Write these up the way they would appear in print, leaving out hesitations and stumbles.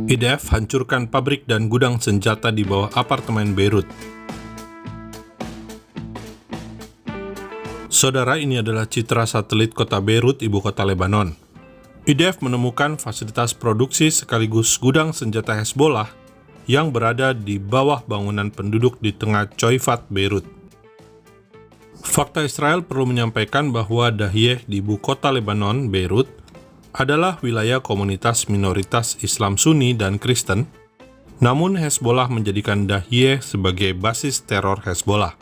IDF hancurkan pabrik dan gudang senjata di bawah apartemen Beirut. Saudara, ini adalah citra satelit kota Beirut, ibu kota Lebanon. IDF menemukan fasilitas produksi sekaligus gudang senjata Hezbollah yang berada di bawah bangunan penduduk di tengah Choifat, Beirut. Fakta Israel perlu menyampaikan bahwa Dahiyeh di ibu kota Lebanon, Beirut, adalah wilayah komunitas minoritas Islam Sunni dan Kristen, namun Hezbollah menjadikan Dahiyeh sebagai basis teror Hezbollah.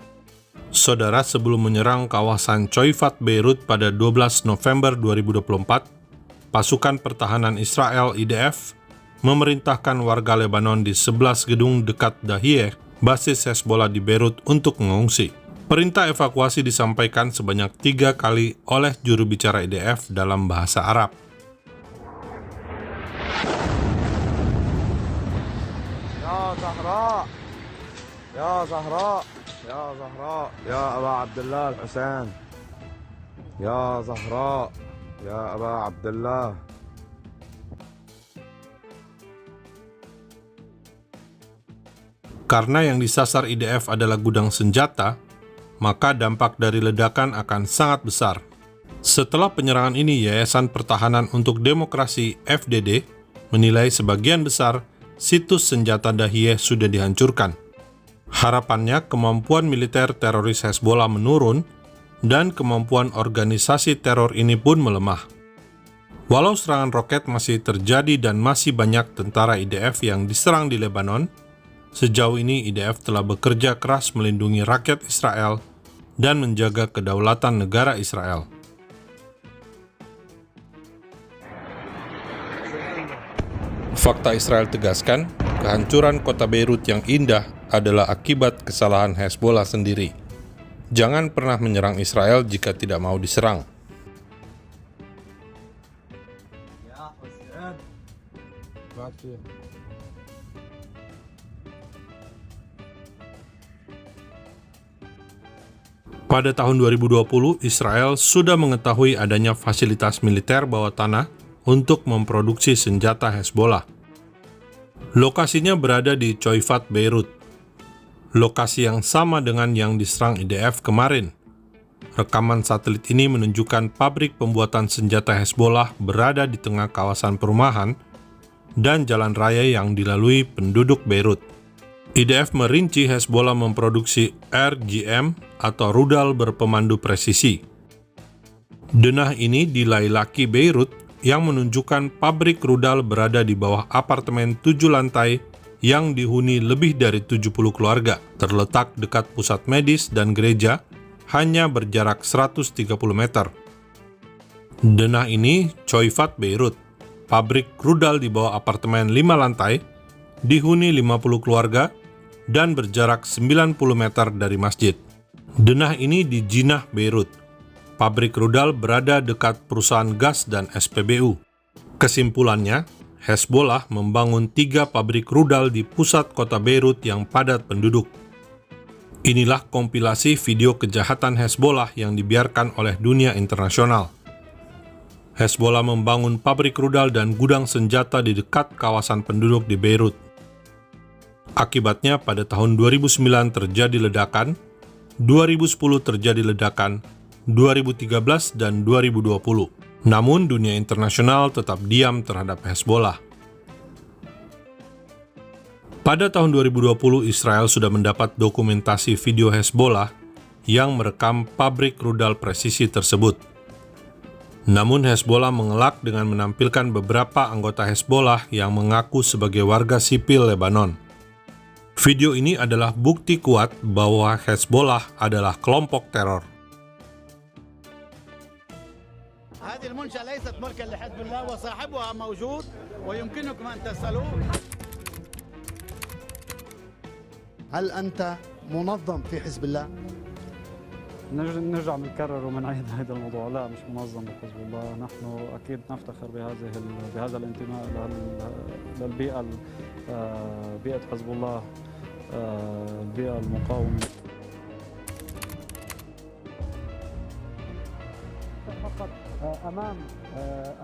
Saudara, sebelum menyerang kawasan Choifat, Beirut pada 12 November 2024, pasukan pertahanan Israel IDF memerintahkan warga Lebanon di 11 gedung dekat Dahiyeh, basis Hezbollah di Beirut, untuk mengungsi. Perintah evakuasi disampaikan sebanyak 3 kali oleh juru bicara IDF dalam bahasa Arab. يا زهراء يا زهراء يا أبا عبد الله الحسين يا زهراء يا أبا عبد الله. Karena yang disasar IDF adalah gudang senjata, maka dampak dari ledakan akan sangat besar. Setelah penyerangan ini, Yayasan Pertahanan untuk Demokrasi FDD menilai sebagian besar situs senjata Dahiyeh sudah dihancurkan. Harapannya, kemampuan militer teroris Hezbollah menurun dan kemampuan organisasi teror ini pun melemah. Walau serangan roket masih terjadi dan masih banyak tentara IDF yang diserang di Lebanon, sejauh ini IDF telah bekerja keras melindungi rakyat Israel dan menjaga kedaulatan negara Israel. Fakta Israel tegaskan, kehancuran kota Beirut yang indah adalah akibat kesalahan Hezbollah sendiri. Jangan pernah menyerang Israel jika tidak mau diserang. Pada tahun 2020, Israel sudah mengetahui adanya fasilitas militer bawah tanah untuk memproduksi senjata Hezbollah. Lokasinya berada di Choifat, Beirut. Lokasi yang sama dengan yang diserang IDF kemarin. Rekaman satelit ini menunjukkan pabrik pembuatan senjata Hezbollah berada di tengah kawasan perumahan dan jalan raya yang dilalui penduduk Beirut. IDF merinci Hezbollah memproduksi RGM atau rudal berpemandu presisi. Denah ini dilailaki Beirut yang menunjukkan pabrik rudal berada di bawah apartemen 7 lantai yang dihuni lebih dari 70 keluarga, terletak dekat pusat medis dan gereja, hanya berjarak 130 meter. Denah ini Choifat, Beirut, pabrik rudal di bawah apartemen 5 lantai, dihuni 50 keluarga, dan berjarak 90 meter dari masjid. Denah ini di Jinah, Beirut, pabrik rudal berada dekat perusahaan gas dan SPBU. Kesimpulannya, Hezbollah membangun 3 pabrik rudal di pusat kota Beirut yang padat penduduk. Inilah kompilasi video kejahatan Hezbollah yang dibiarkan oleh dunia internasional. Hezbollah membangun pabrik rudal dan gudang senjata di dekat kawasan penduduk di Beirut. Akibatnya pada tahun 2009 terjadi ledakan, 2010 terjadi ledakan, 2013 dan 2020. Namun dunia internasional tetap diam terhadap Hezbollah. Pada tahun 2020, Israel sudah mendapat dokumentasi video Hezbollah yang merekam pabrik rudal presisi tersebut. Namun Hezbollah mengelak dengan menampilkan beberapa anggota Hezbollah yang mengaku sebagai warga sipil Lebanon. Video ini adalah bukti kuat bahwa Hezbollah adalah kelompok teror. هذه المنشأة ليست ملكا لحزب الله وصاحبها موجود ويمكنكم أن تسألوه. هل أنت منظم في حزب الله؟ نرجع بنكرر وبنعيد هذا الموضوع، لا مش منظم بحزب الله، نحن أكيد نفتخر بهذا الانتماء للبيئة بيئة حزب الله، البيئة المقاومة. فقط أمام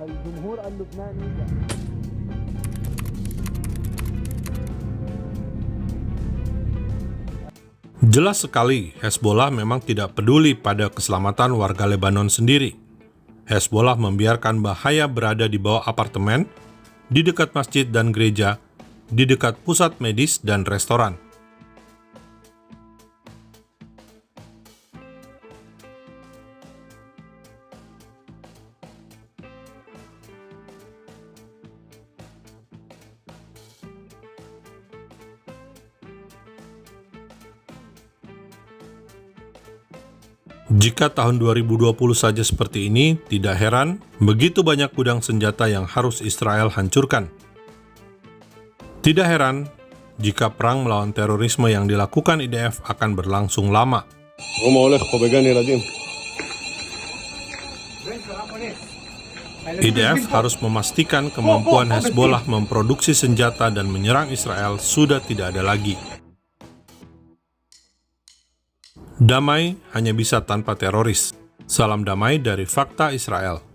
الجمهور اللبناني. Jelas sekali, Hezbollah memang tidak peduli pada keselamatan warga Lebanon sendiri. Hezbollah membiarkan bahaya berada di bawah apartemen, di dekat masjid dan gereja, di dekat pusat medis dan restoran. Jika tahun 2020 saja seperti ini, tidak heran begitu banyak gudang senjata yang harus Israel hancurkan. Tidak heran jika perang melawan terorisme yang dilakukan IDF akan berlangsung lama. IDF harus memastikan kemampuan Hezbollah memproduksi senjata dan menyerang Israel sudah tidak ada lagi. Damai hanya bisa tanpa teroris. Salam damai dari Fakta Israel.